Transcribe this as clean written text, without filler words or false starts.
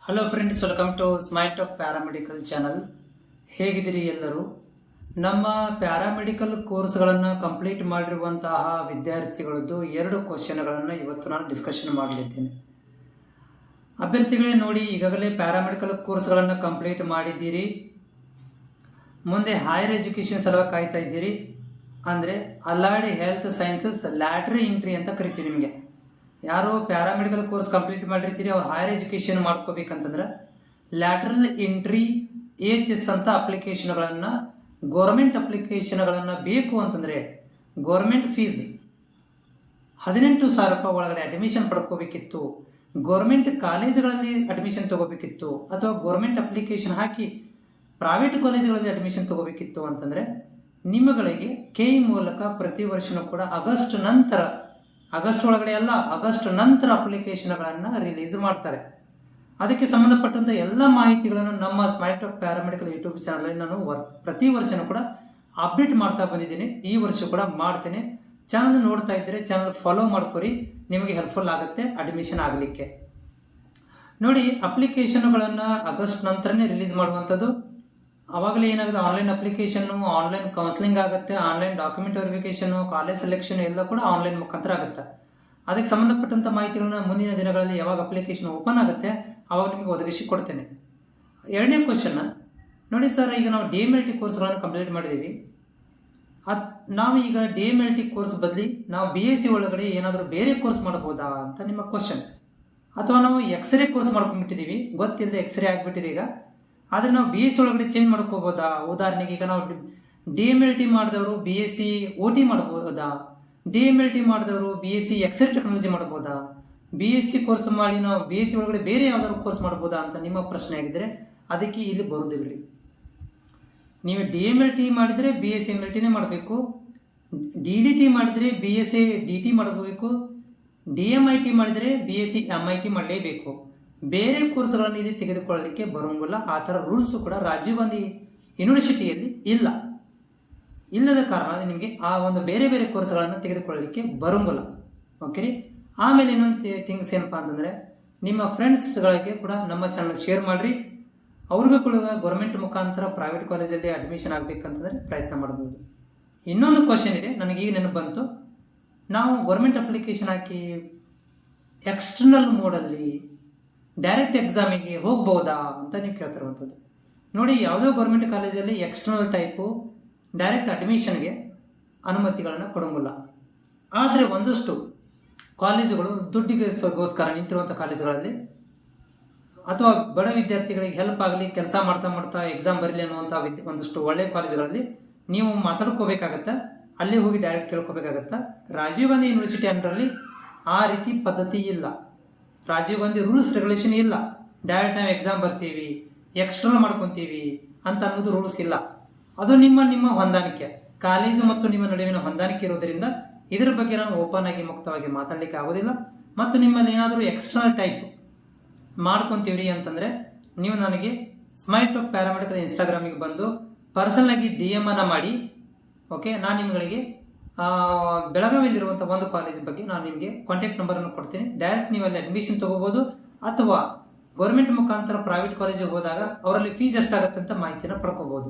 Hello friends, welcome to smile talk paramedical channel. ಹೇಗಿದ್ದೀರಿ ಎಲ್ಲರೂ? ನಮ್ಮ ಪ್ಯಾರಾಮೆಡಿಕಲ್ ಕೋರ್ಸ್ಗಳನ್ನು ಕಂಪ್ಲೀಟ್ ಮಾಡಿರುವಂತಹ ವಿದ್ಯಾರ್ಥಿಗಳದ್ದು 2 ಕ್ವಶನ್ಗಳನ್ನು ಇವತ್ತು ನಾನು ಡಿಸ್ಕಷನ್ ಮಾಡಲಿದ್ದೇನೆ. ಅಭ್ಯರ್ಥಿಗಳೇ ನೋಡಿ, ಈಗಾಗಲೇ ಪ್ಯಾರಾಮೆಡಿಕಲ್ ಕೋರ್ಸ್ಗಳನ್ನು ಕಂಪ್ಲೀಟ್ ಮಾಡಿದ್ದೀರಿ, ಮುಂದೆ ಹೈಯರ್ ಎಜುಕೇಷನ್ ಸಲುವಾಗಿ ಕಾಯ್ತಾ ಇದ್ದೀರಿ. ಅಂದರೆ allied health sciences lateral entry ಅಂತ ಕರಿತೀವಿ. ನಿಮಗೆ ಯಾರು ಪ್ಯಾರಾಮೆಡಿಕಲ್ ಕೋರ್ಸ್ ಕಂಪ್ಲೀಟ್ ಮಾಡಿರ್ತೀರಿ ಅವ್ರು ಹೈಯರ್ ಎಜುಕೇಷನ್ ಮಾಡ್ಕೋಬೇಕಂತಂದ್ರೆ ಲ್ಯಾಟ್ರಲ್ ಎಂಟ್ರಿ AHS ಅಂತ ಅಪ್ಲಿಕೇಶನ್ಗಳನ್ನು, ಗೌರ್ಮೆಂಟ್ ಅಪ್ಲಿಕೇಶನ್ಗಳನ್ನು ಬೇಕು ಅಂತಂದರೆ ಗೌರ್ಮೆಂಟ್ ಫೀಸ್ 18,000 ರೂಪಾಯಿ ಒಳಗಡೆ ಅಡ್ಮಿಷನ್ ಪಡ್ಕೋಬೇಕಿತ್ತು. ಗೌರ್ಮೆಂಟ್ ಕಾಲೇಜುಗಳಲ್ಲಿ ಅಡ್ಮಿಷನ್ ತಗೋಬೇಕಿತ್ತು ಅಥವಾ ಗೌರ್ಮೆಂಟ್ ಅಪ್ಲಿಕೇಶನ್ ಹಾಕಿ ಪ್ರೈವೇಟ್ ಕಾಲೇಜುಗಳಲ್ಲಿ ಅಡ್ಮಿಷನ್ ತಗೋಬೇಕಿತ್ತು ಅಂತಂದರೆ ನಿಮ್ಮಗಳಿಗೆ KE ಮೂಲಕ ಪ್ರತಿ ವರ್ಷನೂ ಕೂಡ ಆಗಸ್ಟ್ ಒಳಗಡೆ ಅಲ್ಲ, ಆಗಸ್ಟ್ ನಂತರ ಅಪ್ಲಿಕೇಶನ್ಗಳನ್ನು ರಿಲೀಸ್ ಮಾಡ್ತಾರೆ. ಅದಕ್ಕೆ ಸಂಬಂಧಪಟ್ಟಂಥ ಎಲ್ಲ ಮಾಹಿತಿಗಳನ್ನು ನಮ್ಮ ಸ್ಮೈಲ್ ಟಾಕ್ ಪ್ಯಾರಾಮೆಡಿಕಲ್ ಯೂಟ್ಯೂಬ್ ಚಾನಲಲ್ಲಿ ನಾನು ಪ್ರತಿ ವರ್ಷನೂ ಕೂಡ ಅಪ್ಡೇಟ್ ಮಾಡ್ತಾ ಬಂದಿದ್ದೀನಿ. ಈ ವರ್ಷ ಕೂಡ ಮಾಡ್ತೇನೆ. ಚಾನಲ್ ನೋಡ್ತಾ ಇದ್ದರೆ ಚಾನಲ್ ಫಾಲೋ ಮಾಡ್ಕೊರಿ, ನಿಮಗೆ ಹೆಲ್ಪ್ಫುಲ್ ಆಗುತ್ತೆ ಅಡ್ಮಿಷನ್ ಆಗಲಿಕ್ಕೆ. ನೋಡಿ, ಅಪ್ಲಿಕೇಶನ್ಗಳನ್ನು ಆಗಸ್ಟ್ ನಂತರನೇ ರಿಲೀಸ್ ಮಾಡುವಂಥದ್ದು. ಆವಾಗಲೇ ಏನಾಗುತ್ತೆ, ಆನ್ಲೈನ್ ಅಪ್ಲಿಕೇಶನ್ನು, ಆನ್ಲೈನ್ ಕೌನ್ಸಿಲಿಂಗ್ ಆಗುತ್ತೆ, ಆನ್ಲೈನ್ ಡಾಕ್ಯುಮೆಂಟ್ ವೆರಿಫಿಕೇಶನು, ಕಾಲೇಜ್ ಸೆಲೆಕ್ಷನ್ ಎಲ್ಲ ಕೂಡ ಆನ್ಲೈನ್ ಮುಖಾಂತರ ಆಗುತ್ತೆ. ಅದಕ್ಕೆ ಸಂಬಂಧಪಟ್ಟಂಥ ಮಾಹಿತಿಗಳನ್ನ ಮುಂದಿನ ದಿನಗಳಲ್ಲಿ ಯಾವಾಗ ಅಪ್ಲಿಕೇಶನ್ ಓಪನ್ ಆಗುತ್ತೆ ಆವಾಗ ನಿಮಗೆ ಒದಗಿಸಿ ಕೊಡ್ತೇನೆ. 2ನೇ ಕ್ವಶನ್ ನೋಡಿ ಸರ್, ಈಗ ನಾವು DMLT ಕೋರ್ಸ್ಗಳನ್ನು ಕಂಪ್ಲೀಟ್ ಮಾಡಿದ್ದೀವಿ. ನಾವು ಈಗ DMLT ಕೋರ್ಸ್ ಬದಲಿ ನಾವು BSc ಒಳಗಡೆ ಏನಾದರೂ ಬೇರೆ ಕೋರ್ಸ್ ಮಾಡ್ಬೋದಾ ಅಂತ ನಿಮ್ಮ ಕ್ವಶನ್. ಅಥವಾ ನಾವು ಎಕ್ಸ್ರೇ ಕೋರ್ಸ್ ಮಾಡ್ಕೊಂಡ್ಬಿಟ್ಟಿದ್ದೀವಿ, ಗೊತ್ತಿಲ್ಲದೆ ಎಕ್ಸ್ರೇ ಆಗಿಬಿಟ್ಟಿದೆ ಈಗ. ಆದರೆ ನಾವು BSc ಒಳಗಡೆ ಚೇಂಜ್ ಮಾಡ್ಕೋಬೋದಾ? ಉದಾಹರಣೆಗೆ ಈಗ ನಾವು DMLT ಮಾಡಿದವರು BSc OT ಮಾಡ್ಬೋದಾ? DMLT ಮಾಡಿದವರು BSc ಎಕ್ಸ್ರೇ ಟೆಕ್ನಾಲಜಿ ಮಾಡ್ಬೋದಾ? BSc ಕೋರ್ಸ್ ಮಾಡಿ ನಾವು BSc ಒಳಗಡೆ ಬೇರೆ ಯಾವ್ದಾದ್ರು ಕೋರ್ಸ್ ಮಾಡ್ಬೋದಾ ಅಂತ ನಿಮ್ಮ ಪ್ರಶ್ನೆ ಆಗಿದ್ದರೆ ಅದಕ್ಕೆ ಇಲ್ಲಿ ಬರುವುದಿಲ್ಲ. ನೀವು DMLT ಮಾಡಿದರೆ BSc MLTನೇ ಮಾಡಬೇಕು, DDT ಮಾಡಿದರೆ BSc DT ಮಾಡಬೇಕು, DMIT ಮಾಡಿದರೆ BSc MIT ಮಾಡಲೇಬೇಕು. ಬೇರೆ ಕೋರ್ಸ್ಗಳನ್ನು ಇದು ತೆಗೆದುಕೊಳ್ಳಲಿಕ್ಕೆ ಬರೋಂಗಿಲ್ಲ. ಆ ಥರ ರೂಲ್ಸು ಕೂಡ ರಾಜೀವ್ ಗಾಂಧಿ ಯೂನಿವರ್ಸಿಟಿಯಲ್ಲಿ ಇಲ್ಲದ ಕಾರಣ ನಿಮಗೆ ಆ ಒಂದು ಬೇರೆ ಬೇರೆ ಕೋರ್ಸ್ಗಳನ್ನು ತೆಗೆದುಕೊಳ್ಳಲಿಕ್ಕೆ ಬರೋಂಗಿಲ್ಲ. ಓಕೆ ರೀ. ಆಮೇಲೆ ಇನ್ನೊಂದು ಥಿಂಗ್ಸ್ ಏನಪ್ಪ ಅಂತಂದರೆ, ನಿಮ್ಮ ಫ್ರೆಂಡ್ಸ್ಗಳಿಗೆ ಕೂಡ ನಮ್ಮ ಚಾನಲ್ ಶೇರ್ ಮಾಡಿರಿ. ಅವ್ರಿಗೂ ಕೂಡ ಗೌರ್ಮೆಂಟ್ ಮುಖಾಂತರ ಪ್ರೈವೇಟ್ ಕಾಲೇಜಲ್ಲಿ ಅಡ್ಮಿಷನ್ ಆಗಬೇಕಂತಂದರೆ ಪ್ರಯತ್ನ ಮಾಡ್ಬೋದು. ಇನ್ನೊಂದು ಕ್ವಶನ್ ಇದೆ, ನನಗೆ ಈಗ ನೆನಪು ಬಂತು. ನಾವು ಗೌರ್ಮೆಂಟ್ ಅಪ್ಲಿಕೇಶನ್ ಹಾಕಿ ಎಕ್ಸ್ಟರ್ನಲ್ ಮೋಡಲ್ಲಿ ಡೈರೆಕ್ಟ್ ಎಕ್ಸಾಮಿಗೆ ಹೋಗ್ಬೋದಾ ಅಂತ ನೀವು ಕೇಳ್ತಿರುವಂಥದ್ದು. ನೋಡಿ, ಯಾವುದೋ ಗೌರ್ಮೆಂಟ್ ಕಾಲೇಜಲ್ಲಿ ಎಕ್ಸ್ಟರ್ನಲ್ ಟೈಪು ಡೈರೆಕ್ಟ್ ಅಡ್ಮಿಷನ್ಗೆ ಅನುಮತಿಗಳನ್ನು ಕೊಡೋಂಗಿಲ್ಲ. ಆದರೆ ಒಂದಷ್ಟು ಕಾಲೇಜುಗಳು ದುಡ್ಡಿಗೋಸ್ಕರ ನಿಂತಿರುವಂಥ ಕಾಲೇಜುಗಳಲ್ಲಿ ಅಥವಾ ಬಡ ವಿದ್ಯಾರ್ಥಿಗಳಿಗೆ ಹೆಲ್ಪ್ ಆಗಲಿ, ಕೆಲಸ ಮಾಡ್ತಾ ಎಕ್ಸಾಮ್ ಬರಲಿ ಅನ್ನುವಂಥ ಒಂದಷ್ಟು ಒಳ್ಳೆಯ ಕಾಲೇಜುಗಳಲ್ಲಿ ನೀವು ಮಾತಾಡ್ಕೋಬೇಕಾಗತ್ತೆ, ಅಲ್ಲಿ ಹೋಗಿ ಡೈರೆಕ್ಟ್ ಕೇಳ್ಕೋಬೇಕಾಗತ್ತೆ. ರಾಜೀವ್ ಗಾಂಧಿ ಯೂನಿವರ್ಸಿಟಿ ಅಂಡರಲ್ಲಿ ಆ ರೀತಿ ಪದ್ಧತಿ ಇಲ್ಲ. ರಾಜೀವ್ ಗಾಂಧಿ ರೂಲ್ಸ್ ರೆಗ್ಯುಲೇಷನ್ ಇಲ್ಲ. ಡೈರೆಕ್ಟ್ ನಾವು ಎಕ್ಸಾಮ್ ಬರ್ತೀವಿ, ಎಕ್ಸ್ಟರ್ನಲ್ ಮಾಡ್ಕೊತೀವಿ ಅಂತ ಅನ್ನೋದು ರೂಲ್ಸ್ ಇಲ್ಲ. ಅದು ನಿಮ್ಮ ಹೊಂದಾಣಿಕೆ, ಕಾಲೇಜು ಮತ್ತು ನಿಮ್ಮ ನಡುವಿನ ಹೊಂದಾಣಿಕೆ ಇರೋದರಿಂದ ಇದರ ಬಗ್ಗೆ ನಾನು ಓಪನ್ ಆಗಿ ಮುಕ್ತವಾಗಿ ಮಾತಾಡಲಿಕ್ಕೆ ಆಗೋದಿಲ್ಲ. ಮತ್ತು ನಿಮ್ಮಲ್ಲಿ ಏನಾದರೂ ಎಕ್ಸ್ಟರ್ನಲ್ ಟೈಪ್ ಮಾಡ್ಕೊತೀವ್ರಿ ಅಂತಂದರೆ ನೀವು ನನಗೆ ಸ್ಮೈಲ್ ಟಾಕ್ ಪ್ಯಾರಾಮೆಡಿಕಲ್ ಇನ್ಸ್ಟಾಗ್ರಾಮಿಗೆ ಬಂದು ಪರ್ಸನಲ್ ಆಗಿ DM ಅನ್ನು ಮಾಡಿ. ಓಕೆ, ನಾನು ನಿಮಗೆ ಬೆಳಗಾವಿಯಲ್ಲಿರುವಂಥ ಒಂದು ಕಾಲೇಜ್ ಬಗ್ಗೆ ನಾನು ನಿಮಗೆ ಕಾಂಟ್ಯಾಕ್ಟ್ ನಂಬರನ್ನು ಕೊಡ್ತೀನಿ. ಡೈರೆಕ್ಟ್ ನೀವು ಅಲ್ಲಿ ಅಡ್ಮಿಷನ್ ತಗೋಬೋದು. ಅಥವಾ ಗೌರ್ಮೆಂಟ್ ಮುಖಾಂತರ ಪ್ರೈವೇಟ್ ಕಾಲೇಜಿಗೆ ಹೋದಾಗ ಅವರಲ್ಲಿ ಫೀಸ್ ಎಷ್ಟಾಗುತ್ತೆ ಅಂತ ಮಾಹಿತಿನ ಪಡ್ಕೋಬೋದು.